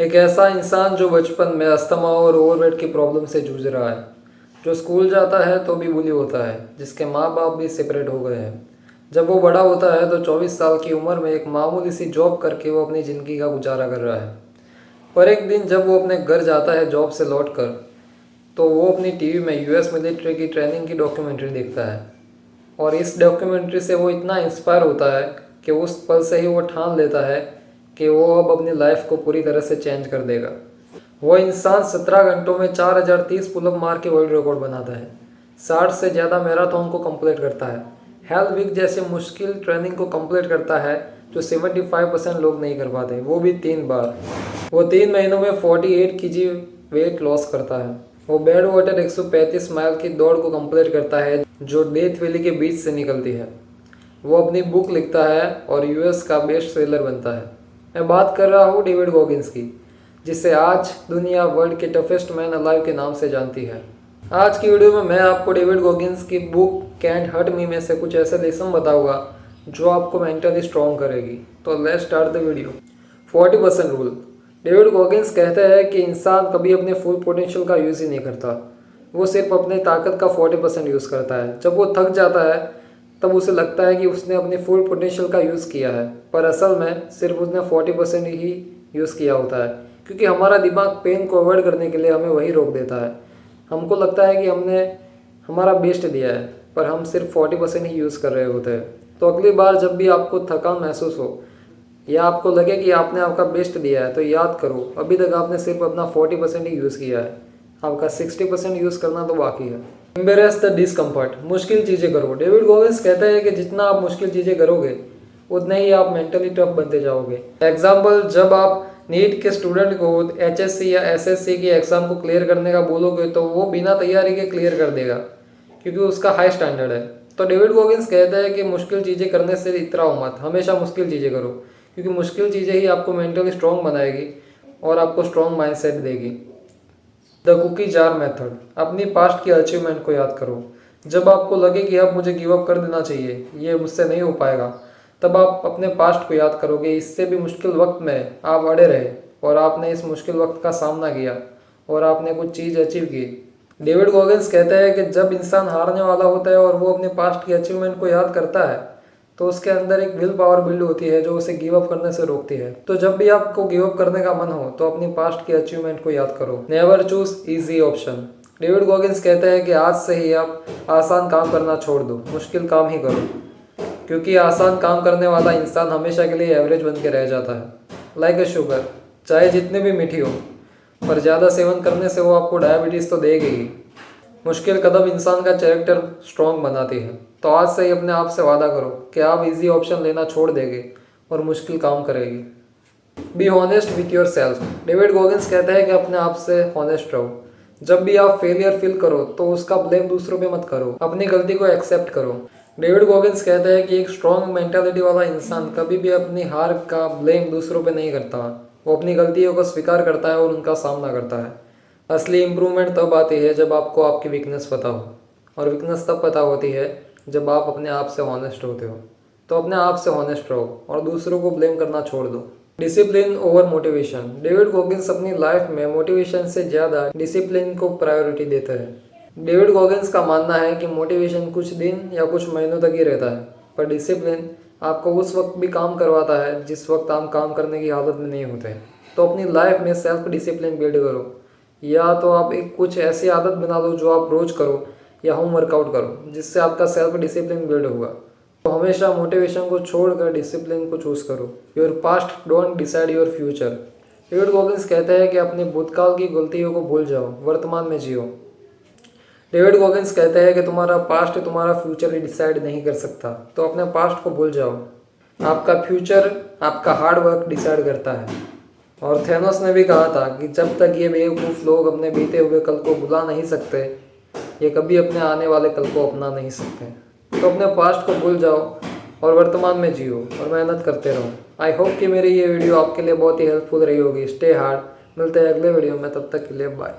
एक ऐसा इंसान जो बचपन में अस्थमा और ओवरवेट की प्रॉब्लम से जूझ रहा है, जो स्कूल जाता है तो भी बुली होता है, जिसके माँ बाप भी सेपरेट हो गए हैं। जब वो बड़ा होता है तो 24 साल की उम्र में एक मामूली सी जॉब करके वो अपनी ज़िंदगी का गुजारा कर रहा है। पर एक दिन जब वो अपने घर जाता है जॉब से लौट कर, तो वो अपनी टीवी में यूएस मिलिट्री की ट्रेनिंग की डॉक्यूमेंट्री देखता है। और इस डॉक्यूमेंट्री से वो इतना इंस्पायर होता है कि उस पल से ही वो ठान लेता है कि वो अब अपनी लाइफ को पूरी तरह से चेंज कर देगा। वो इंसान 17 घंटों में 4030 पुलअप मार के वर्ल्ड रिकॉर्ड बनाता है, 60 से ज़्यादा मैराथन को कंप्लीट करता है, हेल वीक जैसे मुश्किल ट्रेनिंग को कंप्लीट करता है जो 75% लोग नहीं कर पाते, वो भी 3 बार। वो 3 महीनों में 48 kg वेट लॉस करता है। वो बेड वाटर 135 माइल की दौड़ को कंप्लीट करता है जो डेथ वैली के बीच से निकलती है। वो अपनी बुक लिखता है और यूएस का बेस्ट सेलर बनता है। मैं बात कर रहा हूँ डेविड गॉगिंस की, जिसे आज दुनिया वर्ल्ड के टफेस्ट मैन अलाइव के नाम से जानती है। आज की वीडियो में मैं आपको डेविड गॉगिंस की बुक कैंट हर्ट मी में से कुछ ऐसे लेसन बताऊंगा जो आपको मेंटली स्ट्रॉन्ग करेगी। तो let's start the video. 40% rule. David Goggins कहते हैं कि इंसान कभी अपने फुल पोटेंशियल का यूज़ ही नहीं करता। वो सिर्फ अपनी ताकत का 40% यूज़ करता है। जब वो थक जाता है तब उसे लगता है कि उसने अपने फुल पोटेंशियल का यूज़ किया है, पर असल में सिर्फ उसने 40% ही यूज़ किया होता है, क्योंकि हमारा दिमाग पेन को अवॉइड करने के लिए हमें वही रोक देता है। हमको लगता है कि हमने हमारा बेस्ट दिया है, पर हम सिर्फ 40% ही यूज़ कर रहे होते हैं। तो अगली बार जब भी आपको थकान महसूस हो या आपको लगे कि आपने आपका बेस्ट दिया है, तो याद करो अभी तक आपने सिर्फ अपना 40% ही यूज़ किया है, आपका 60% यूज़ करना तो बाकी है। Embarrass the discomfort. मुश्किल चीज़ें करो। डेविड गॉगिंस कहते हैं कि जितना आप मुश्किल चीज़ें करोगे उतना ही आप मेंटली टफ बनते जाओगे। एग्जाम्पल, जब आप नीट के स्टूडेंट को एचएससी या एसएससी की एग्ज़ाम को क्लियर करने का बोलोगे तो वो बिना तैयारी के क्लियर कर देगा, क्योंकि उसका हाई स्टैंडर्ड है। तो डेविड गॉगिंस कहता है कि मुश्किल चीज़ें करने से इतराओ मत, हमेशा मुश्किल चीज़ें करो, क्योंकि मुश्किल चीज़ें ही आपको मेंटली स्ट्रॉन्ग बनाएगी और आपको स्ट्रॉन्ग माइंडसेट देगी। The cookie jar method. अपनी पास्ट की अचीवमेंट को याद करो। जब आपको लगे कि अब मुझे गिव अप कर देना चाहिए, ये मुझसे नहीं हो पाएगा, तब आप अपने पास्ट को याद करोगे। इससे भी मुश्किल वक्त में आप अड़े रहे और आपने इस मुश्किल वक्त का सामना किया और आपने कुछ चीज़ अचीव की। डेविड गॉगिंस कहते हैं कि जब इंसान हारने वाला होता है और वो अपने पास्ट की अचीवमेंट को याद करता है तो उसके अंदर एक विल पावर बिल्ड होती है जो उसे गिव अप करने से रोकती है। तो जब भी आपको गिव अप करने का मन हो तो अपनी पास्ट की अचीवमेंट को याद करो। Never choose easy option. David Goggins कहते हैं कि आज से ही आप आसान काम करना छोड़ दो, मुश्किल काम ही करो, क्योंकि आसान काम करने वाला इंसान हमेशा के लिए एवरेज बन के रह जाता है। लाइक ए शुगर, चाहे जितनी भी मीठी हो, पर ज़्यादा सेवन करने से वो आपको डायबिटीज़ तो देगी ही। मुश्किल कदम इंसान का कैरेक्टर स्ट्रॉन्ग बनाती है। तो आज से ही अपने आप से वादा करो कि आप इजी ऑप्शन लेना छोड़ देंगे और मुश्किल काम करेगी। Be honest with your self. David Goggins कहते हैं कि अपने आप से हॉनेस्ट रहो। जब भी आप फेलियर फील करो तो उसका ब्लेम दूसरों पे मत करो, अपनी गलती को एक्सेप्ट करो। डेविड गॉगिंस कहते हैं कि एक स्ट्रॉन्ग मेंटालिटी वाला इंसान कभी भी अपनी हार का ब्लेम दूसरों पे नहीं करता। वो अपनी गलतियों को स्वीकार करता है और उनका सामना करता है। असली इम्प्रूवमेंट तब आती है जब आपको आपकी वीकनेस पता हो, और वीकनेस तब पता होती है जब आप अपने आप से हॉनेस्ट होते हो। तो अपने आप से हॉनेस्ट रहो और दूसरों को ब्लेम करना छोड़ दो। Discipline over motivation. David Goggins अपनी लाइफ में मोटिवेशन से ज़्यादा डिसिप्लिन को प्रायोरिटी देते हैं। डेविड गॉगिंस का मानना है कि मोटिवेशन कुछ दिन या कुछ महीनों तक ही रहता है, पर डिसिप्लिन आपको उस वक्त भी काम करवाता है जिस वक्त आप काम करने की हालत में नहीं होते। तो अपनी लाइफ में सेल्फ डिसिप्लिन बिल्ड करो। या तो आप एक कुछ ऐसी आदत बना लो जो आप रोज़ करो, या होम वर्कआउट करो, जिससे आपका सेल्फ डिसिप्लिन बिल्ड होगा। तो हमेशा मोटिवेशन को छोड़कर डिसिप्लिन को चूज़ करो। Your past don't decide your future. David Goggins कहते हैं कि अपने भूतकाल की गलतियों को भूल जाओ, वर्तमान में जियो। डेविड गॉगिंस कहते हैं कि तुम्हारा पास्ट तुम्हारा फ्यूचर डिसाइड नहीं कर सकता, तो अपने पास्ट को भूल जाओ। आपका फ्यूचर आपका हार्ड वर्क डिसाइड करता है। और थेनोस ने भी कहा था कि जब तक ये बेवकूफ़ लोग अपने बीते हुए कल को भुला नहीं सकते, ये कभी अपने आने वाले कल को अपना नहीं सकते। तो अपने पास्ट को भूल जाओ और वर्तमान में जियो और मेहनत करते रहो। आई होप कि मेरी ये वीडियो आपके लिए बहुत ही हेल्पफुल रही होगी। Stay hard. मिलते हैं अगले वीडियो में, तब तक के लिए बाय।